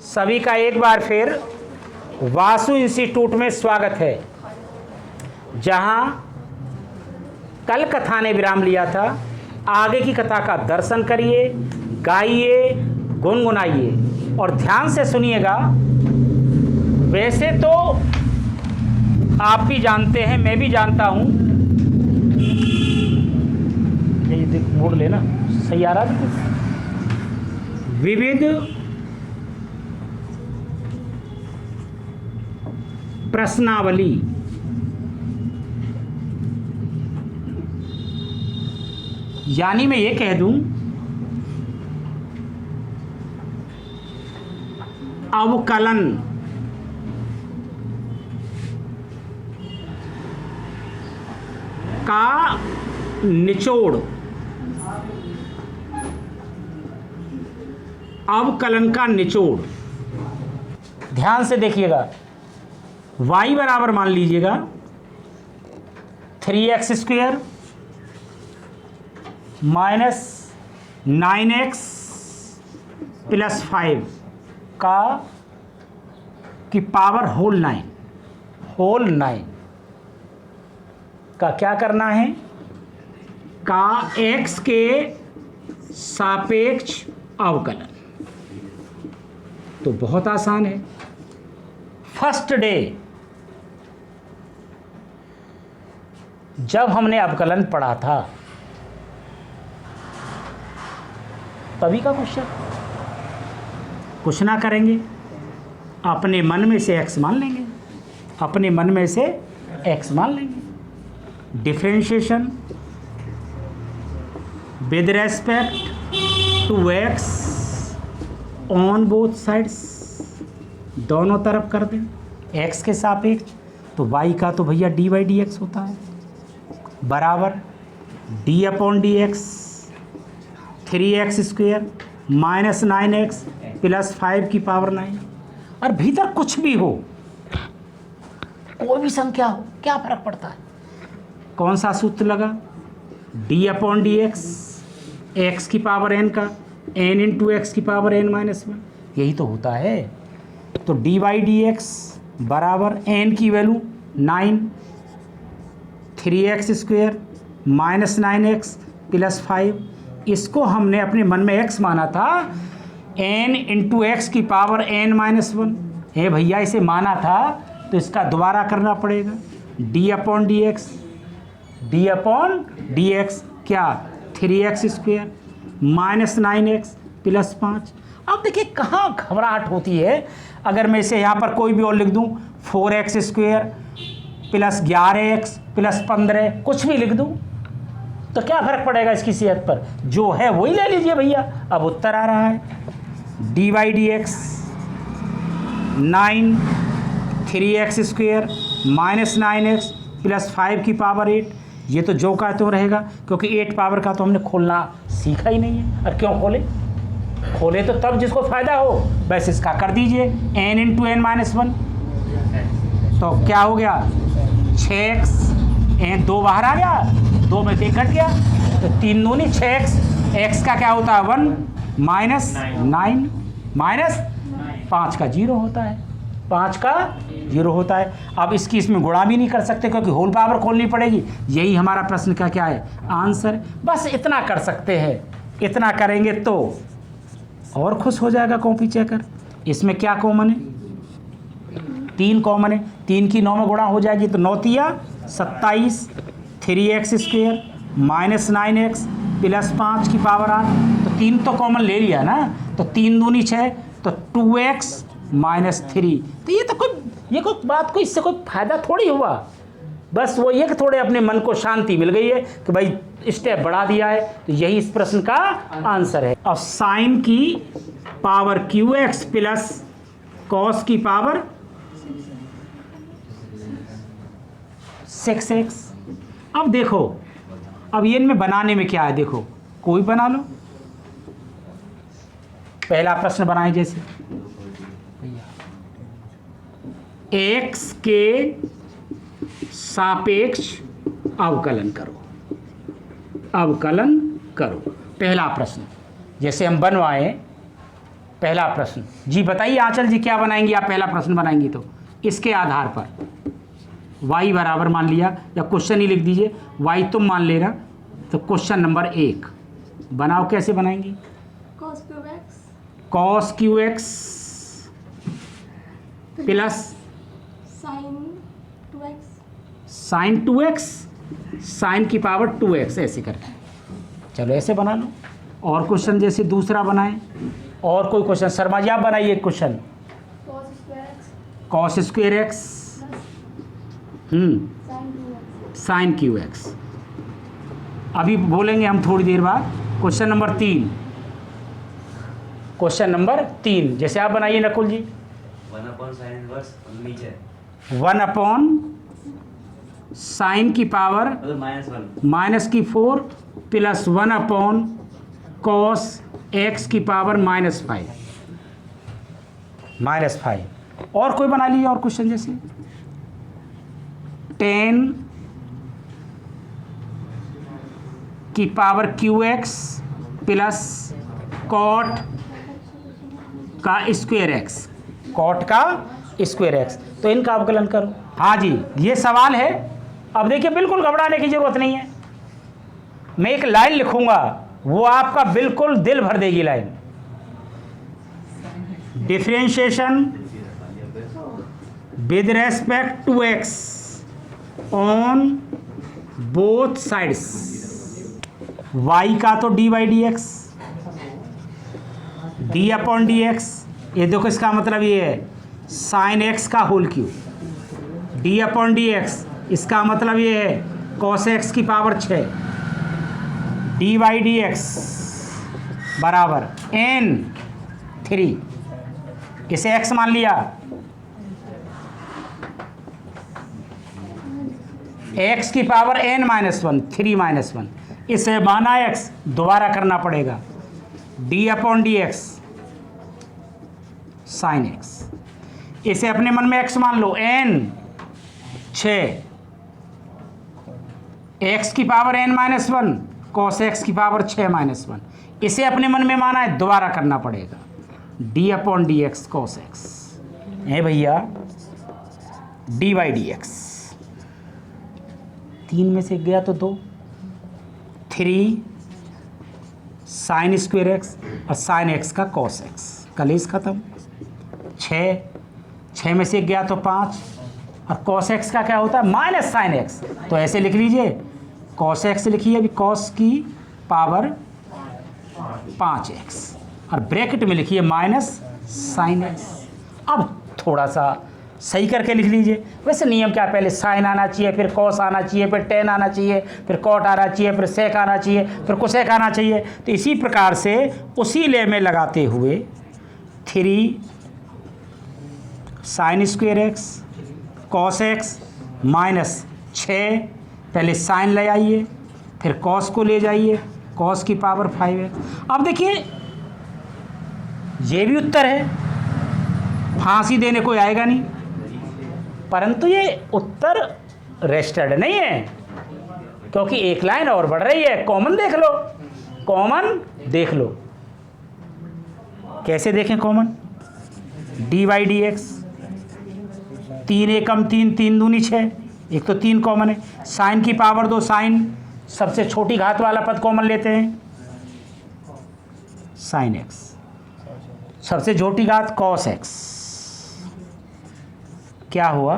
सभी का एक बार फिर वासु इंस्टीट्यूट में स्वागत है। जहां कल कथा ने विराम लिया था, आगे की कथा का दर्शन करिए, गाइए, गुनगुनाइए और ध्यान से सुनिएगा। वैसे तो आप भी जानते हैं, मैं भी जानता हूं, ये मोड़ लेना, सही आ रहा है। विविध प्रश्नावली यानी मैं ये कह दूं, अवकलन का निचोड़, अवकलन का निचोड़। ध्यान से देखिएगा। y बराबर मान लीजिएगा 3x² माइनस 9x प्लस 5 का की पावर होल 9 का क्या करना है, का x के सापेक्ष अवकलन। तो बहुत आसान है। फर्स्ट डे जब हमने अवकलन पढ़ा था तभी का क्वेश्चन। कुछ ना करेंगे, अपने मन में से x मान लेंगे, अपने मन में से x मान लेंगे। Differentiation with respect to x on both sides, दोनों तरफ कर दें x के सापेक्ष। तो y का तो भैया dy/dx होता है, बराबर d/dx 3x² minus 9x plus 5 की पावर 9। और भीतर कुछ भी हो, कोई भी संख्या हो, क्या फर्क पड़ता है। कौन सा सूत्र लगा, d/dx x की पावर n का n इंटू x की पावर n-1, यही तो होता है। तो dy/dx बराबर n की value 9, 3x² minus 9x plus 5। इसको हमने अपने मन में x माना था, n इंटू एक्स की पावर n-1 है भैया, इसे माना था तो इसका दोबारा करना पड़ेगा। d/dx क्या 3x² माइनस 9x प्लस 5। अब देखिए कहाँ घबराहट होती है। अगर मैं इसे यहाँ पर कोई भी और लिख दूँ, 4x² प्लस 11x प्लस 15, कुछ भी लिख दूँ तो क्या फ़र्क पड़ेगा इसकी सेहत पर। जो है वही ले लीजिए भैया। अब उत्तर आ रहा है dy/dx 9 3x² minus 9x plus 5 की पावर 8। ये तो जो का तो रहेगा, क्योंकि 8 पावर का तो हमने खोलना सीखा ही नहीं है। और क्यों खोले तो तब जिसको फ़ायदा हो। बस इसका कर दीजिए n इंटू n-1, तो क्या हो गया 6x, n 2 बाहर आ गया, 2 में से 1 घट गया, तो 3 दूनी 6x, x का क्या होता है 1 माइनस 9 माइनस 5 का 0 होता है, 5 का 0 होता है। अब इसकी इसमें गुणा भी नहीं कर सकते क्योंकि होल पावर खोलनी पड़ेगी। यही हमारा प्रश्न का क्या है आंसर। बस इतना कर सकते हैं, इतना करेंगे तो और खुश हो जाएगा कॉपी चेकर। इसमें क्या कॉमन है, 3 कॉमन है, 3 की 9 में गुणा हो जाएगी तो 9 तिया 27, 3x² माइनस 9x प्लस 5 की पावर 8। तो 3 तो कॉमन ले लिया ना, तो 3 दूनी 6, तो 2x माइनस 3। तो ये कोई बात, कोई इससे कोई फायदा थोड़ी हुआ। बस वो ये कि थोड़े अपने मन को शांति मिल गई है कि भाई स्टेप बढ़ा दिया है। तो यही इस प्रश्न का आंसर है। अब साइन की पावर qx प्लस कॉस की पावर 6x। अब देखो, अब ये इनमें बनाने में क्या है, देखो कोई बना लो। पहला प्रश्न बनाए जैसे x के सापेक्ष अवकलन करो। पहला प्रश्न जैसे हम बनवाएं, पहला प्रश्न। जी बताइए आंचल जी, क्या बनाएंगी आप पहला प्रश्न बनाएंगी तो इसके आधार पर y बराबर मान लिया, या क्वेश्चन ही लिख दीजिए, y तुम मान लेना। तो क्वेश्चन नंबर 1 बनाओ, कैसे बनाएंगी? cos q x plus sine 2x, sine की पावर 2x, ऐसे करके चलो ऐसे बना लो। और क्वेश्चन जैसे दूसरा बनाएं, और कोई क्वेश्चन शर्मा जी आप बनाइए question. cos square x sine q x. अभी बोलेंगे हम थोड़ी देर बाद। क्वेश्चन नंबर 3, क्वेश्चन नंबर 3 जैसे आप बनाइए नकुल जी। 1 अपॉन साइन की पावर माइनस की 4 प्लस 1 अपॉन कॉस एक्स की पावर -5। और कोई बना लीजिए और क्वेश्चन जैसे 10 की power q x plus cot का स्क्वायर एक्स, कॉट का स्क्वायर एक्स। तो इनका अवकलन करो। हाँ जी, ये सवाल है। अब देखिए बिल्कुल घबराने की जरूरत नहीं है, मैं एक लाइन लिखूंगा, वो आपका बिल्कुल दिल भर देगी line. Differentiation with respect to x on both sides, y का तो dy dx, d upon dx। ये देखो इसका मतलब ये है साइन x का whole cube, d upon dx इसका मतलब ये है cos x की पावर 6, dy dx बराबर n3, इसे x मान लिया, x की पावर n-1 3-1, इसे माना x, दोबारा करना पड़ेगा d upon dx sine x, इसे अपने मन में x मान लो n6, x की पावर n-1 cos x की पावर 6-1, इसे अपने मन में माना है, दोबारा करना पड़ेगा d upon dx cos x है भैया dy dx। 3 में से गया तो 2, 3 साइन स्क्वायर एक्स और साइन एक्स का cos x, कलेश खत्म। 6 में से गया तो 5, और cos x का क्या होता है माइनस साइन एक्स, तो ऐसे लिख लीजिए cos x लिखिए अभी cos की पावर 5x, और ब्रैकेट में लिखिए माइनस साइन एक्स। अब थोड़ा सा सही करके लिख लीजिए। वैसे नियम क्या, पहले साइन आना चाहिए, फिर कॉस आना चाहिए, फिर टेन आना चाहिए, फिर कॉट आना चाहिए, फिर सेक आना चाहिए, फिर कोसेक आना चाहिए। तो इसी प्रकार से उसी ले में लगाते हुए 3 sine square x cos x minus 6, पहले साइन ले आइए, फिर कॉस को ले जाइए, कॉस की पावर 5x। अब देखिए ये भी उत्तर है, फांसी देने कोई आएगा नहीं, परंतु ये उत्तर रेस्टेड नहीं है, क्योंकि एक लाइन और बढ़ रही है। कॉमन देख लो, कॉमन देख लो, कैसे देखें कॉमन? dy dx 3 एकम 3, 3 दूनी 6, एक तो 3 कॉमन है, साइन की पावर 2 साइन, सबसे छोटी घात वाला पद कॉमन लेते हैं साइन x, सबसे छोटी घात cos x, क्या हुआ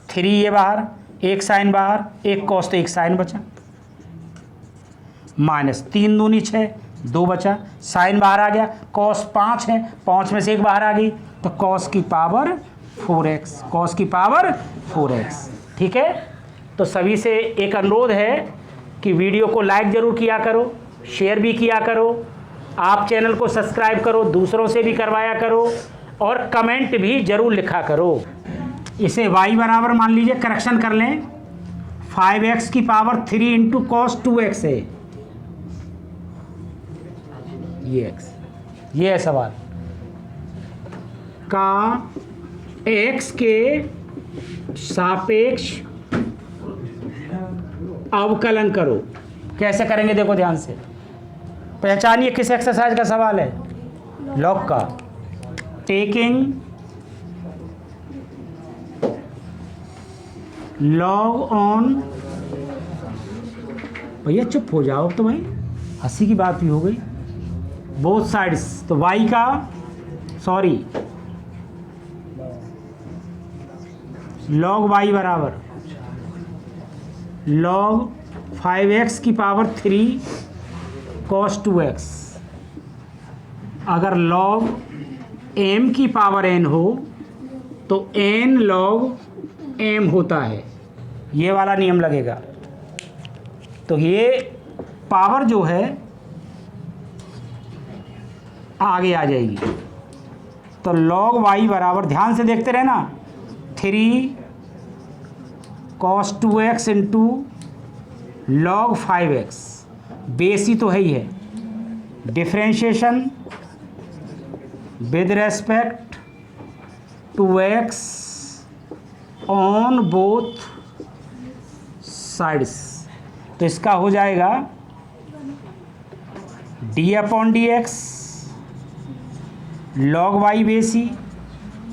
3 ये बाहर, एक साइन बाहर, एक cos, तो एक साइन बचा, माइनस 3 दूनी 6, 2 बचा, साइन बाहर आ गया, cos 5 है, 5 में से एक बाहर आ गई, तो cos की पावर 4x, cos की पावर 4x। ठीक है, तो सभी से एक अनुरोध है कि वीडियो को लाइक ज़रूर किया करो, शेयर भी किया करो, आप चैनल को सब्सक्राइब करो, दूसरों से भी करवाया करो, और कमेंट भी ज़रूर लिखा करो। इसे y बराबर मान लीजिए, करेक्शन कर लें, 5x की पावर 3 इंटू कॉस 2x है, ये x, ये है सवाल का x के सापेक्ष अवकलन करो। कैसे करेंगे देखो ध्यान से, पहचानिए किस एक्सरसाइज का सवाल है, लॉग का। टेकिंग लॉग ऑन, भैया चुप हो जाओ तो भाई, हंसी की बात भी हो गई, बोथ साइड्स। तो y का सॉरी log y बराबर log 5x की पावर 3 cos 2x। अगर log m की पावर n हो तो n log m होता है, ये वाला नियम लगेगा। तो ये पावर जो है आगे आ जाएगी। तो log y बराबर, ध्यान से देखते रहना, 3 cos 2x into log 5x, base ही तो है ही है, differentiation with respect to x on both sides. तो इसका हो जाएगा d/dx log y बेसी,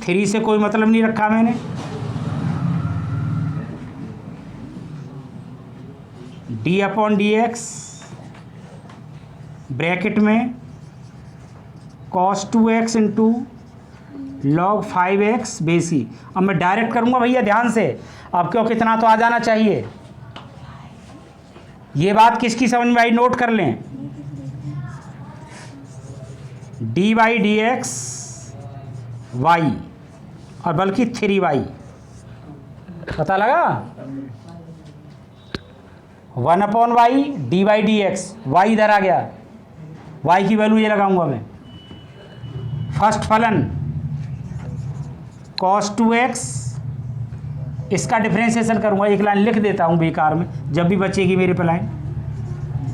3 से कोई मतलब नहीं रखा मैंने, d/dx ब्रैकेट में cos 2x into log 5x बेसी। अब मैं डायरेक्ट करूंगा भैया ध्यान से, अब क्यों कितना तो आ जाना चाहिए। ये बात किसकी समझ में आई, नोट कर लें, d/dx y और बल्कि 3y, पता लगा, 1/y d/dx, y इधर आ गया, y की वैल्यू ये लगाऊंगा मैं। फर्स्ट फलन cos 2x, इसका डिफ्रेंशिएशन करूंगा, एक लाइन लिख देता हूं बेकार में, जब भी बचेगी मेरे पे लाइन,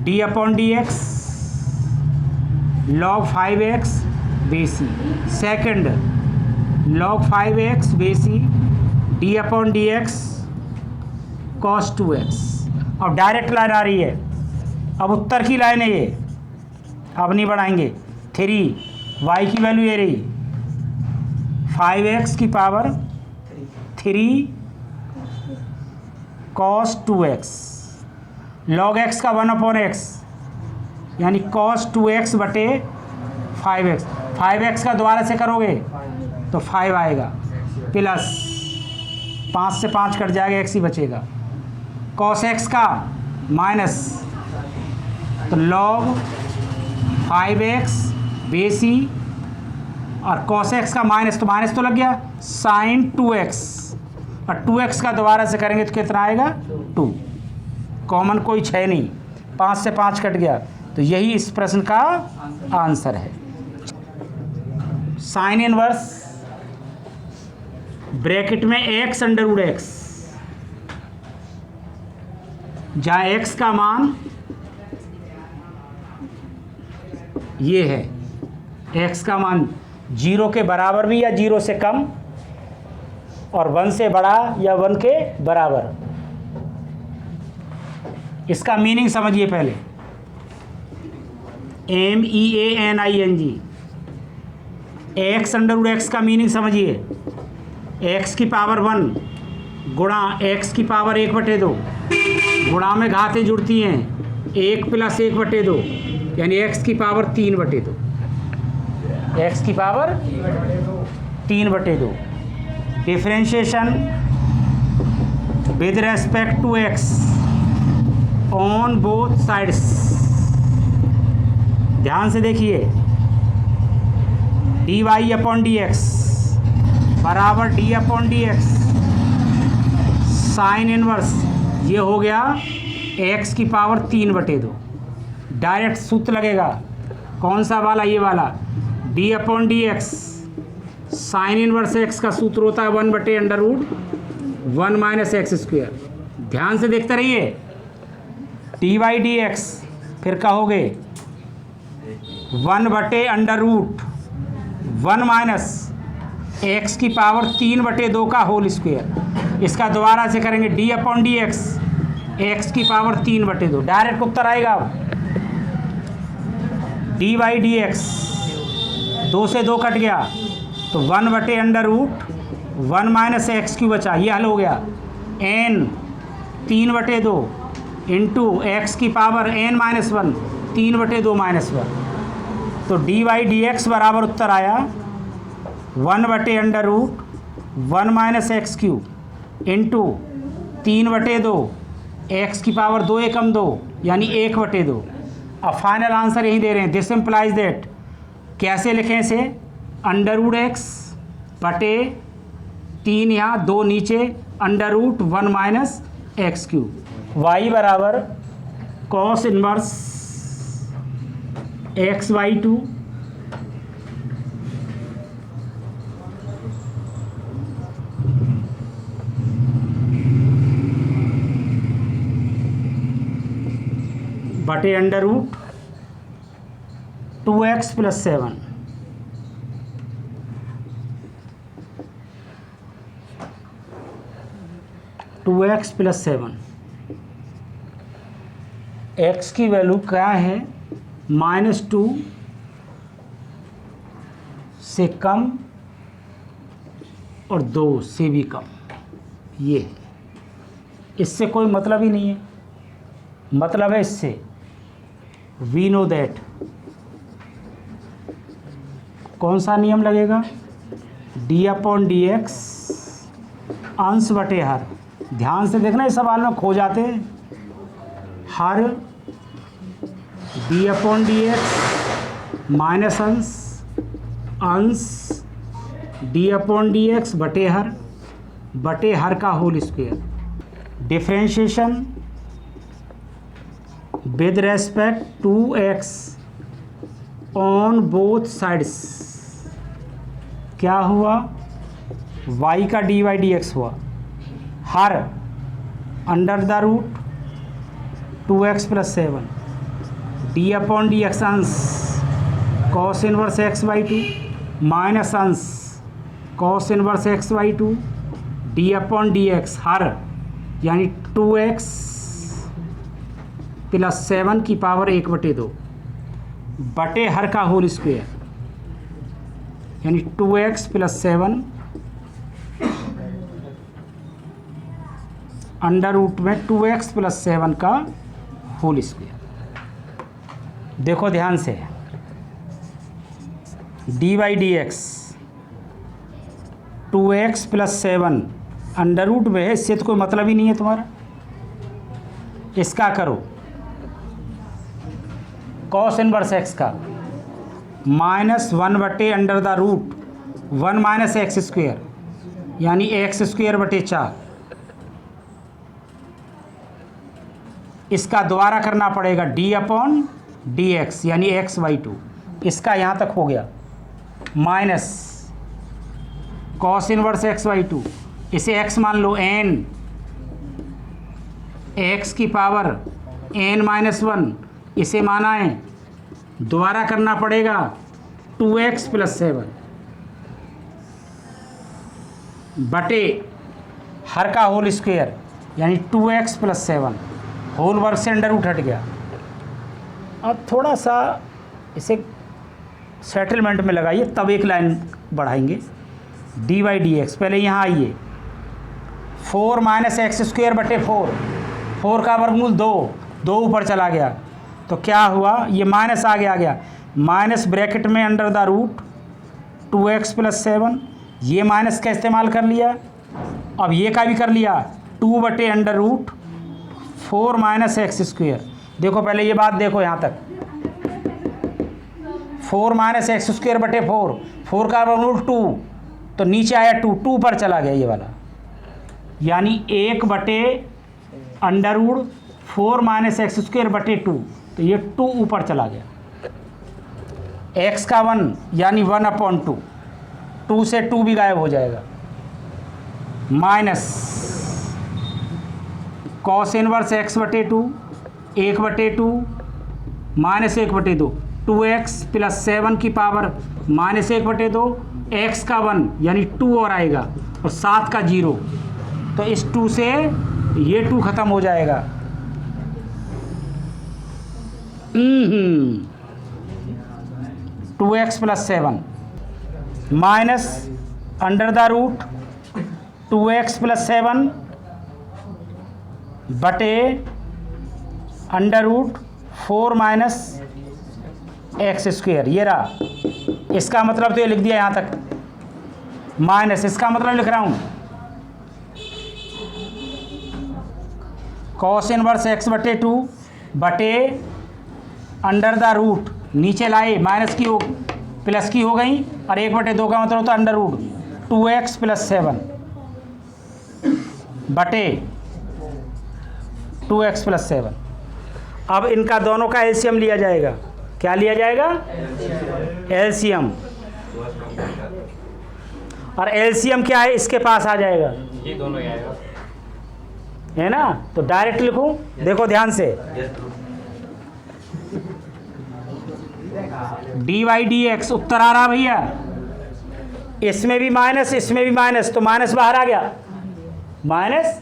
d/dx log 5x बेसी, सेकंड log 5x बेसी d/dx cos 2x। अब डायरेक्ट लाइन आ रही है, अब उत्तर की लाइन है ये, अब नहीं बढ़ाएंगे। 3 y की वैल्यू ये रही, 5x की power 3 cos 2x, log x का 1/x यानी cos 2x बटे 5x, 5x का दोबारा से करोगे तो 5 आएगा, प्लस 5 से 5 कट जाएगा, x ही बचेगा, cos x का माइनस, तो log 5x बेसी और cos x का माइनस, तो माइनस तो लग गया, sin 2x और 2x का दोबारा से करेंगे तो कितना आएगा 2, कॉमन कोई 6 नहीं, 5 से 5 कट गया, तो यही इस प्रश्न का आंसर है। साइन इनवर्स ब्रैकेट में x√x, जहाँ x का मान ये है, x का मान 0 के बराबर भी या 0 से कम और 1 से बड़ा या 1 के बराबर। इसका मीनिंग समझिए पहले, MEANING, x√x का मीनिंग समझिए, x की पावर 1 गुणा x की पावर 1/2, गुणा में घातें जुड़ती हैं, 1 + 1/2 यानी x की पावर 3/2, x की power 3/2, differentiation with respect to x on both sides. ध्यान से देखिए, dy/dx बराबर d/dx साइन इनवर्स, ये हो गया x की पावर 3/2, डायरेक्ट सूत्र लगेगा, कौन सा वाला, ये वाला, d/dx साइन इनवर्स x का सूत्र होता है 1/√1 - x²। ध्यान से देखते रहिए, dy/dx फिर कहोगे 1/√1 - x की पावर 3/2 का होल स्क्वायर। इसका दोबारा से करेंगे d/dx x की पावर 3/2, डायरेक्ट उत्तर आएगा। dy/dx 2 से 2 कट गया, तो 1/√1 माइनस एक्स क्यू बचा, ये हल हो गया। n 3/2 इंटू एक्स की पावर n-1 3/2 -1। तो dy/dx बराबर उत्तर आया 1/√1 minus x Q into 3/2 x की पावर 2 एकम 2 यानी 1/2। अब फाइनल आंसर यही दे रहे हैं। दिस इम्प्लाइज दैट, कैसे लिखें इसे, √x बटे 3 यहाँ 2 नीचे √1 माइनस एक्स क्यू। y बराबर कॉस इनवर्स x/2 बटे √2x + 7। x + 7 x की वैल्यू क्या है, -2 से कम और 2 से भी कम। ये इससे कोई मतलब ही नहीं है, मतलब है इससे वी नो दैट कौन सा नियम लगेगा, d/dx अंश बटे हर। ध्यान से देखना, इस सवाल में खो जाते हैं। हर d/dx माइनस अंश d/dx बटे हर का whole square. Differentiation with respect to x on both sides क्या हुआ, y का dy/dx हुआ। हर √2x + 7 d/dx अंश cos इनवर्स x/2 माइनस अंश cos इनवर्स x/2 d/dx हर यानी 2x + 7 की पावर 1/2 बटे हर का होल स्क्वायर यानी 2x + 7 √ में 2x + 7 का होल स्क्वायर। देखो ध्यान से, dy/dx 2x + 7 √ में है, इससे तो कोई मतलब ही नहीं है तुम्हारा। इसका करो cos इनवर्स x का -1/√1 माइनस एक्स स्क्वायर यानी x²/4। इसका दोबारा करना पड़ेगा d/dx यानी x/2। इसका यहाँ तक हो गया माइनस cos इनवर्स x/2, इसे x मान लो n, x की पावर n-1 इसे माना है। दोबारा करना पड़ेगा 2x + 7 बटे हर का होल स्क्वायर यानी 2x + 7 होल वर्ग से √ हट गया। अब थोड़ा सा इसे सेटलमेंट में लगाइए, तब एक लाइन बढ़ाएंगे। dy/dx पहले यहाँ आइए, 4 - x² बटे 4 का वर्गमूल 2 ऊपर चला गया तो क्या हुआ, ये माइनस आगे आ गया, माइनस ब्रैकेट में √2x + 7, ये माइनस का इस्तेमाल कर लिया। अब ये का भी कर लिया 2/√4 - x²। देखो पहले ये बात देखो यहाँ तक, 4 - x² बटे 4 का वर्गमूल 2 तो नीचे आया 2 पर चला गया ये वाला, यानी 1/√4 - x² बटे 2 तो ये 2 ऊपर चला गया। x का 1 यानी 1/2, 2 से 2 भी गायब हो जाएगा, minus cos inverse x/2 1/2 minus 1/2 2x + 7 की पावर -1/2 x का 1 यानी 2 और आएगा और 7 का 0 तो इस 2 से ये 2 ख़त्म हो जाएगा। 2x + 7 minus under the root 2x plus 7 बटे under root 4 minus x square. ये रहा। इसका मतलब तो ये लिख दिया यहाँ तक, माइनस इसका मतलब लिख रहा हूँ कॉस इनवर्स एक्स बटे 2 बटे अंडर द रूट, नीचे लाए माइनस की हो प्लस की हो गई, और 1/2 का मतलब होता है अंडर रूट 2x प्लस 7 बटे 2x प्लस 7। अब इनका दोनों का एलसीएम लिया जाएगा। क्या लिया जाएगा? एलसीएम। और एलसीएम क्या है? इसके पास आ जाएगा, ये दोनों आएगा, है ना? तो डायरेक्ट लिखूं, देखो ध्यान से, dy dx उत्तर आ रहा भैया, इसमें भी माइनस इसमें भी माइनस, तो माइनस बाहर आ गया, माइनस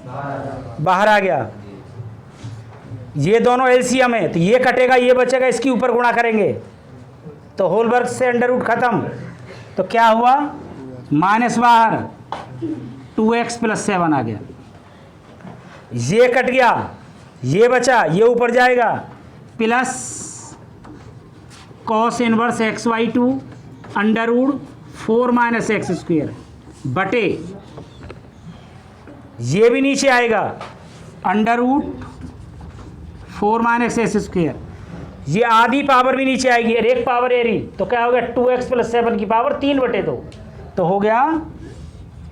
बाहर आ गया। ये दोनों एलसीएम है, तो ये कटेगा ये बचेगा, इसके ऊपर गुणा करेंगे तो होल वर्ग से अंडर रूट खत्म। तो क्या हुआ? माइनस बाहर 2x प्लस 7 आ गया, ये कट गया, ये बचा, ये ऊपर जाएगा, plus cos inverse x y 2 under root 4 minus x square बटे, ये भी नीचे आएगा under root 4 minus x square, ये आधी पावर भी नीचे आएगी और एक पावर एरी, तो क्या हो गया 2x प्लस 7 की पावर 3/2, तो हो गया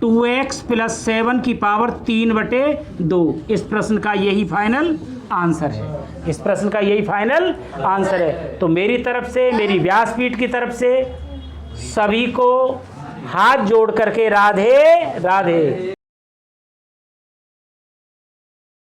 2x प्लस 7 की पावर 3/2। इस प्रश्न का यही फाइनल आंसर है, इस प्रश्न का यही फाइनल आंसर है। तो मेरी तरफ से, मेरी व्यासपीठ की तरफ से सभी को हाथ जोड़ करके राधे राधे।